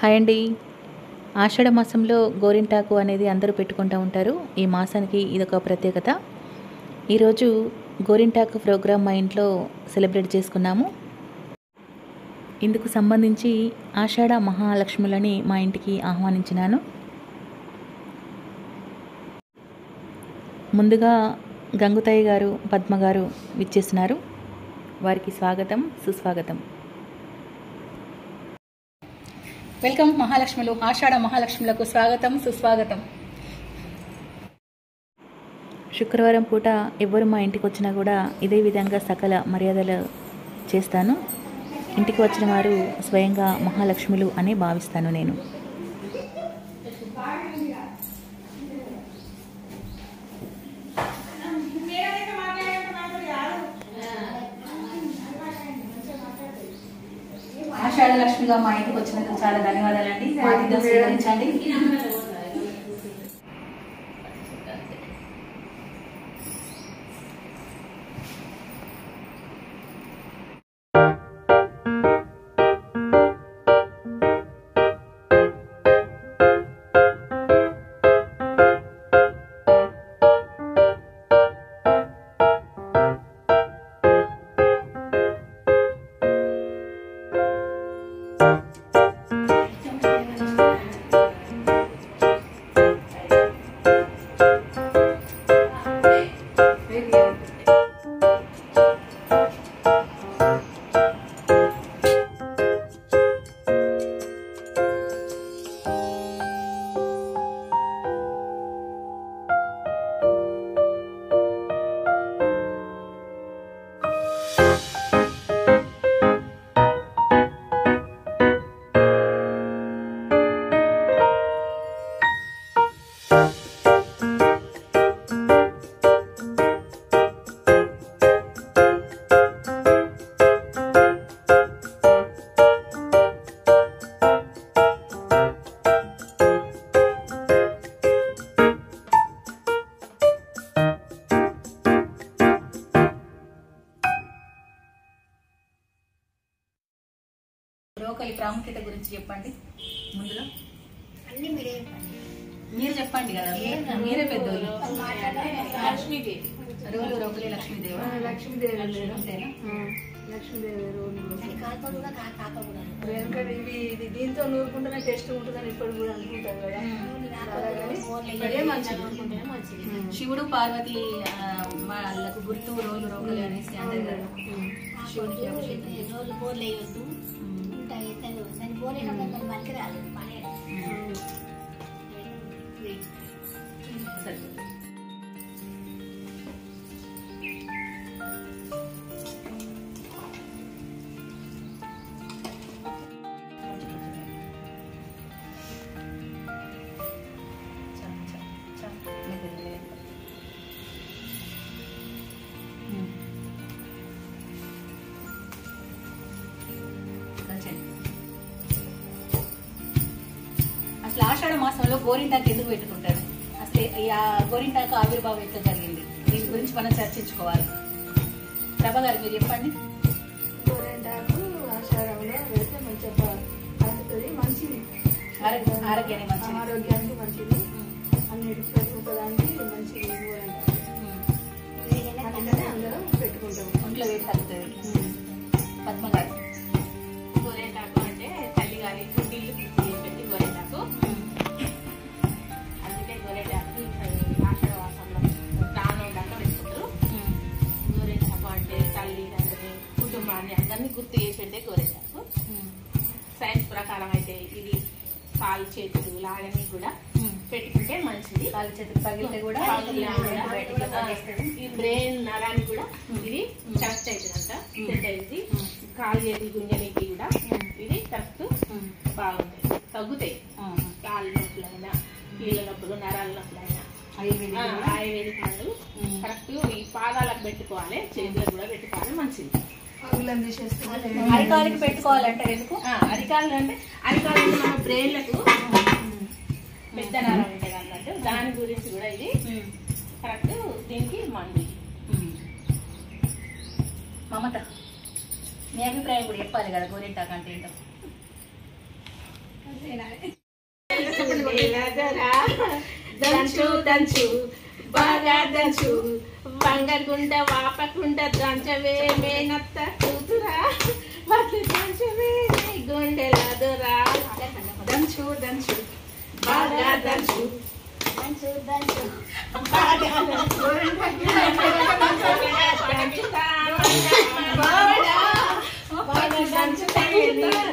Hi అండి. ఆషాఢ మాసంలో గోరింటాకు అనేది అందరూ పెట్టుకుంటూ ఉంటారు. ఈ మాసానికి ఇదొక ప్రత్యేకత. ఈరోజు గోరింటాకు ప్రోగ్రామ్ మా ఇంట్లో సెలబ్రేట్ చేసుకున్నాము. ఇందుకు సంబంధించి ఆషాఢ మహాలక్ష్ములని మా ఇంటికి ఆహ్వానించినాను. ముందుగా గంగుతాయి గారు, పద్మ గారు విచ్చేసినారు. వారికి స్వాగతం, సుస్వాగతం. వెల్కమ్ మహాలక్ష్ములు, ఆషాఢ మహాలక్ష్ములకు స్వాగతం, సుస్వాగతం. శుక్రవారం పూట ఎవరు మా ఇంటికి వచ్చినా కూడా ఇదే విధంగా సకల మర్యాదలు చేస్తాను. ఇంటికి వచ్చిన వారు స్వయంగా మహాలక్ష్ములు అని భావిస్తాను నేను. ఆషాఢ లక్ష్మిగా మా ఇంటికి వచ్చినందుకు చాలా ధన్యవాదాలండి. ఆతిథ్యం స్వీకరించండి. రోకలి ప్రాముఖ్యత గురించి చెప్పండి. ముందుగా మీరు చెప్పండి కదా, మీరే పెద్దోళ్ళు. లక్ష్మీదేవి రోలు రోకలి లక్ష్మీదేవి అంతేనా? ఇది దీంతో నూరుకుంటేనే టేస్ట్ ఉంటుందని ఇప్పుడు కూడా అనుకుంటారు కదా. మంచిది. శివుడు పార్వతి వాళ్ళకు గుర్తు రోలు రోకలి అనేసి అంటారు కదా. శివుడికి అభిషేకం అసలు ఆషాఢ మాసంలో గోరింటాకు ఎందుకు పెట్టుకుంటారు? అసలు ఈ గోరింటాకు ఆవిర్భావం ఎట్లా జరిగింది? దీని గురించి మనం చర్చించుకోవాలి. ప్రభా గారు మీరు చెప్పండి. గోరింటాకు ఆషాఢంలో పెడితే మంచిగా అందుతుంది, మంచిది, ఆరోగ్యానికి మంచిది, ఆరోగ్యానికి మంచిది, అన్నిటికీ పెట్టుకోవడానికి మంచిది. అందుకనే అందరూ పెట్టుకుంటాం. ఒంట్లో వేడి తగ్గుతుంది. పద్మ గారు గోరింటాకు అంటే తల్లి గారి గుడ్డిళ్ళు పెట్టి గోరింటాకు, అందుకే గోరింటాకు ఆషాఢ మాసంలో ప్రాణం దాకా పెట్టుకుంటారు. గోరింటాకు అంటే తల్లి తండ్రిని కుటుంబాన్ని అందరినీ గుర్తు చేసేదే గోరింటాకు. సైన్స్ ప్రకారం అయితే ఇది కాలు చేతులు లాగని కూడా పెట్టుకుంటే మంచిది. కాలు చేతులు పగిలితే కూడా ఈ బ్రెయిన్ నరాన్ని కూడా ఇది కరెక్ట్ అవుతుందంట, సెట్ అయింది. కాలు చేతి గుంజనికి కూడా ఇది కరెక్ట్ బాగుంటాయి, తగ్గుతాయి. కాళ్ళ నొప్పులైనా, కీళ్ళ నొప్పులు, నరాల నొప్పులైనా ఆయుర్వేదిక్ మందులు కరెక్ట్ ఈ పాదాలకు పెట్టుకోవాలి, చేతులకు కూడా పెట్టుకోవాలి, మంచిది. అరికాలకి పెట్టుకోవాలంటే ఎందుకు? అరికాలు అంటే అరికాలు మన బ్రెయిన్లకు పెద్ద నరం ఉంటుంది అన్నట్టు, దాని గురించి కూడా ఇది కరెక్ట్. దీనికి మందు. మమత, మీ అభిప్రాయం కూడా చెప్పాలి కదా గోరింటాకు అంటే ఏంటో. దంచు దంచు బాగా దంచు వంగకుండా వాపకుండా దంచవే మేనత్త కూతురా వాటి దంచవే గుండెల దొరా దంచు దంచు బాగా దంచు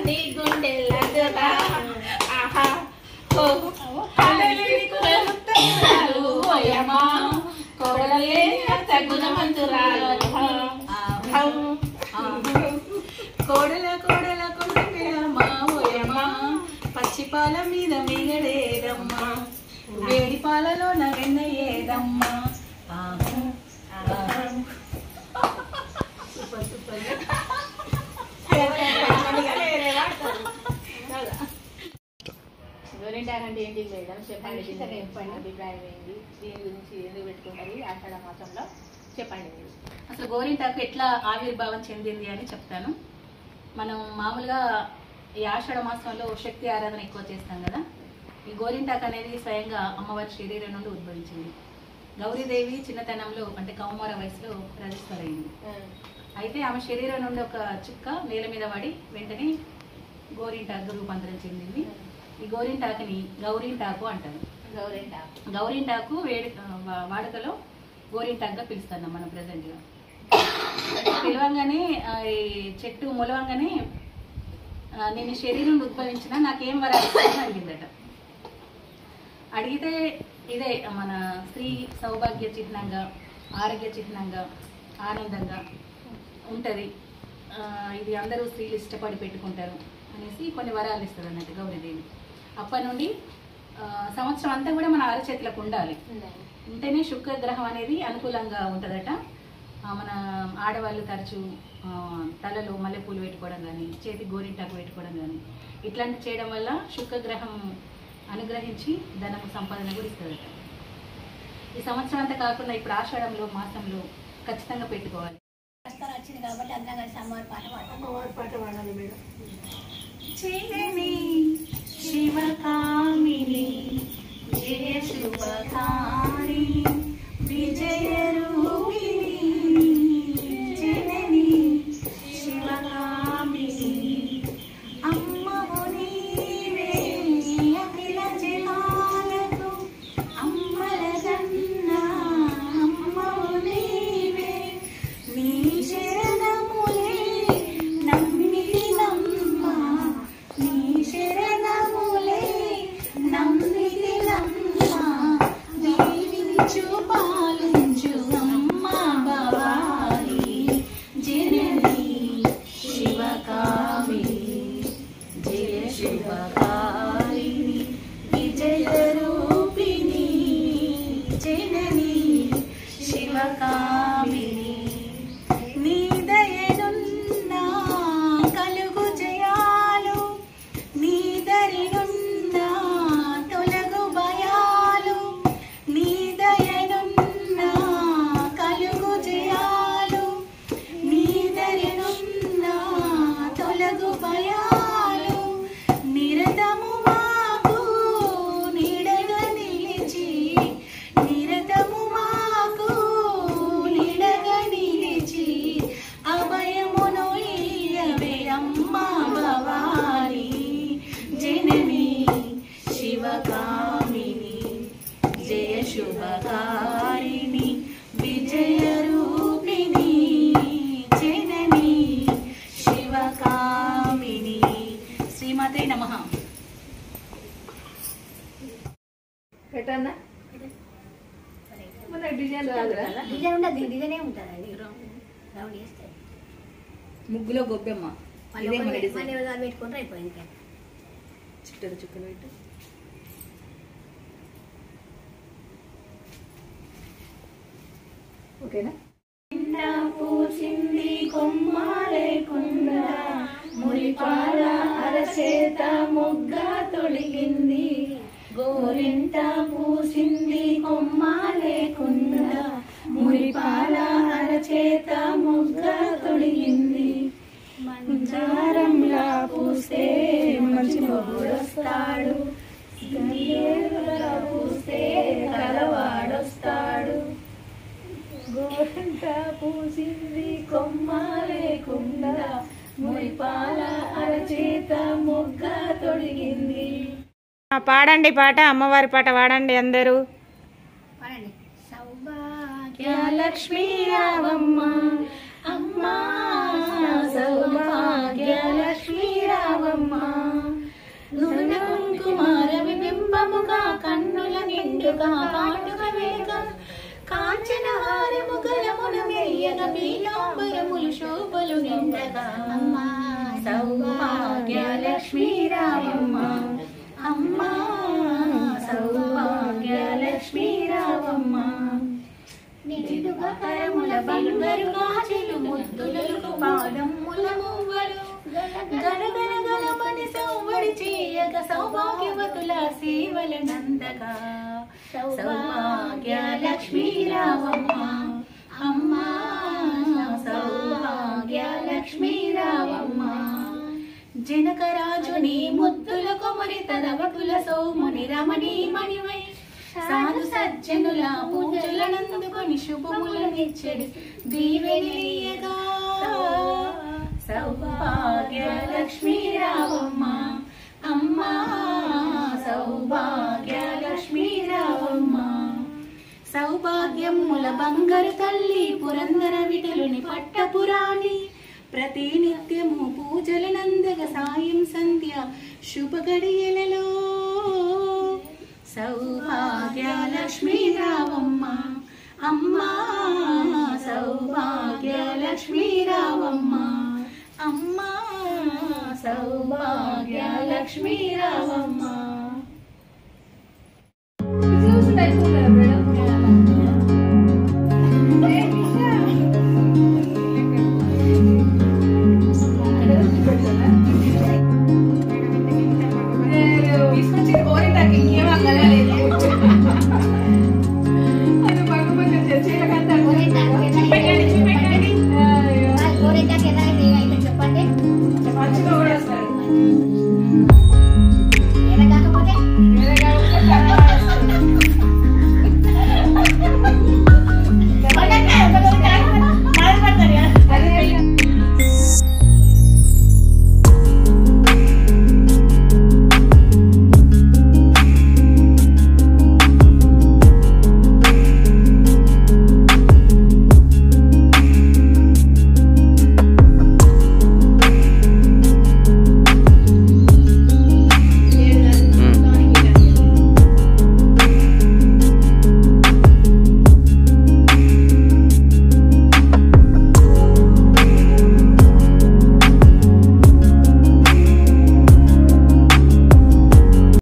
నీ గుండెల దొరా ఆహా కోడలే గుణమంతురాలు కోడల కోడల కొండమా ఓయమ్మా పచ్చిపాల మీద మిగడేదమ్మా వేడి పాలలో వెన్న ఏదమ్మా గోరింటాకు అంటే ఏంటి మేడం చెప్పండి. చెప్పండి అభిప్రాయం ఏంటి, దీని గురించి ఎందుకు పెట్టుకుంటారు ఆషాఢ మాసంలో చెప్పండి మీరు. అసలు గోరింటాకు ఎట్లా ఆవిర్భావం చెందింది అని చెప్తాను. మనం మామూలుగా ఈ ఆషాఢ మాసంలో శక్తి ఆరాధన ఎక్కువ చేస్తాం కదా. ఈ గోరింటాకు అనేది స్వయంగా అమ్మవారి శరీరం నుండి ఉద్భవించింది. గౌరీదేవి చిన్నతనంలో అంటే కౌమార వయసులో ప్రతిష్టలైంది. అయితే ఆమె శరీరం నుండి ఒక చుక్క నేల మీద పడి వెంటనే గోరింటాకు రూపాంతరం చెందింది. ఈ గోరింటాకుని గౌరింటాకు అంటారు. గౌరింటాకు వాడుకలో గోరింటాకుగా పిలుస్తున్నాం మనం ప్రజెంట్గా. పిలవంగానే ఈ చెట్టు మొలవంగానే నేను శరీరం ఉద్భవించిన నాకేం వరాలు అడిగిందట. అడిగితే ఇదే మన స్త్రీ సౌభాగ్య చిహ్నంగా, ఆరోగ్య చిహ్నంగా, ఆనందంగా ఉంటుంది, ఇది అందరూ స్త్రీలు ఇష్టపడి పెట్టుకుంటారు అనేసి కొన్ని వరాలు ఇస్తారు అన్నట్టు గౌరీదేవి. అప్పటి నుండి సంవత్సరం అంతా కూడా మన అరచేతులకు ఉండాలి, ఉంటేనే శుక్రగ్రహం అనేది అనుకూలంగా ఉంటుందట. మన ఆడవాళ్ళు తరచూ తలలో మల్లెపూలు పెట్టుకోవడం కానీ, చేతి గోరింటాకు పెట్టుకోవడం కానీ ఇట్లాంటి చేయడం వల్ల శుక్రగ్రహం అనుగ్రహించి ధనము సంపాదన కూడా ఇస్తుందట. ఈ సంవత్సరం అంతా కాకుండా ఇప్పుడు ఆషాఢంలో మాసంలో ఖచ్చితంగా పెట్టుకోవాలి. వచ్చింది కాబట్టి అందరం కలిసి అమ్మవారి పాట పాడాలి మేడం. శివకామిని జయ శుభకారిణి విజయ రూపిణి జనని శివకామిని అమ్మవు నీవే అఖిల జగాలకు అమ్మల కన్నా అమ్మవు నీవే నీ శరణములే నమ్మితినమ్మ నీ శరణములే నమ్మితినమ్మ దీవించు పాలించు అమ్మ భవాని జనని శివకామిని జయ శుభకారిణి విజయ రూపిణి జనని శివకామిని నీ దయనున్నా కలుగు జయాలు నీ దరినున్నా తొలగు భయాలు నీ దయనున్నా కలుగు జయాలు నీ దరినున్నా తొలగు భయాలు నిరతము మాకు నీడగా నిలిచి నిరతము మాకు నీడగా నిలిచి అభయమును ఇయ్యవే అమ్మ భవాని జనని శివకామిని జయ శుభకారిణి విజయ రూపిణి జనని శివకామిని. శ్రీమాతే నమః. పెట్టన్నా మన డిజైన్ రాదురా? డిజైన్ ఉండదు, డిజైన్ ఉంటుందండి. రౌండ్ చేస్తే ముగ్గులో గొబ్బెమ్మ ఇదే మన డిజైన్. మళ్ళీ ఎవరు పెట్టుకుంటారు అయిపోయింది. చుట్టూ చుక్కలు పెట్టు. ఓకేనా? పూసింది కొమ్మ లేకుండా మురిపాల అరచేత మొగ్గ తొడిగింది. గోరింట పూసింది కొమ్మ లేకుండా మురిపాల అరచేత మొగ్గ తొడిగింది. మందారంలా పూస్తే మంచి మొగుడొస్తాడు, పూస్తే కలవాడొస్తాడు. గోరంట పూసింది కొమ్మ లేకుండా, మురిపాల అరచేత మొగ్గ తొడిగింది. పాడండి పాట, అమ్మవారి పాట పాడండి అందరూ. పాడండి. సౌభాగ్యలక్ష్మీ రావమ్మ అమ్మా, సౌభాగ్యలక్ష్మీ రావమ్మ. నువ్వు కుంకుమార విబింబముగా, కన్నుల నిండుగా కాటుక వేగ, కాంచన హారము గలమున మెయ్యగ, పీతాంబరములు శోభలు నిండగా. అమ్మా సౌభాగ్యలక్ష్మీ రావమ్మ అమ్మా, సౌభాగ్యలక్ష్మీ రావమ్మ. నిండుగా కరముల బంగారు గాజులు, ముద్దులకు పాదముల మువ్వలు, గలగల గలమని సౌవడి చేయగ, సౌభాగ్యవతుల సేవల నందగా. సౌభాగ్యలక్ష్మీ రావమ్మ అమ్మా, సౌభాగ్యలక్ష్మీ రావమ్మ. జనకరాజుని ముద్దుల కొమరి తనవకుల సోముని రమణీ మణివై, సాధు సజ్జనుల పూజలనందుకొని శుభములనిచ్చెడి దీవెనియగా. సౌభాగ్యలక్ష్మీ రావమ్మ అమ్మా, సౌభాగ్యలక్ష్మీ రావమ్మ. సౌభాగ్యముల బంగారు తల్లి, పురందర విఠలుని పట్టపురాణి, ప్రతి నిత్యము పూజలనందగ, సాయం సంధ్య శుభ గడియలలో. సౌభాగ్యలక్ష్మీ రావమ్మ అమ్మా, సౌభాగ్యలక్ష్మీ రావమ్మ అమ్మా, సౌభాగ్యలక్ష్మీ రావమ్మ. చూసి అయిపోతారా మేడం?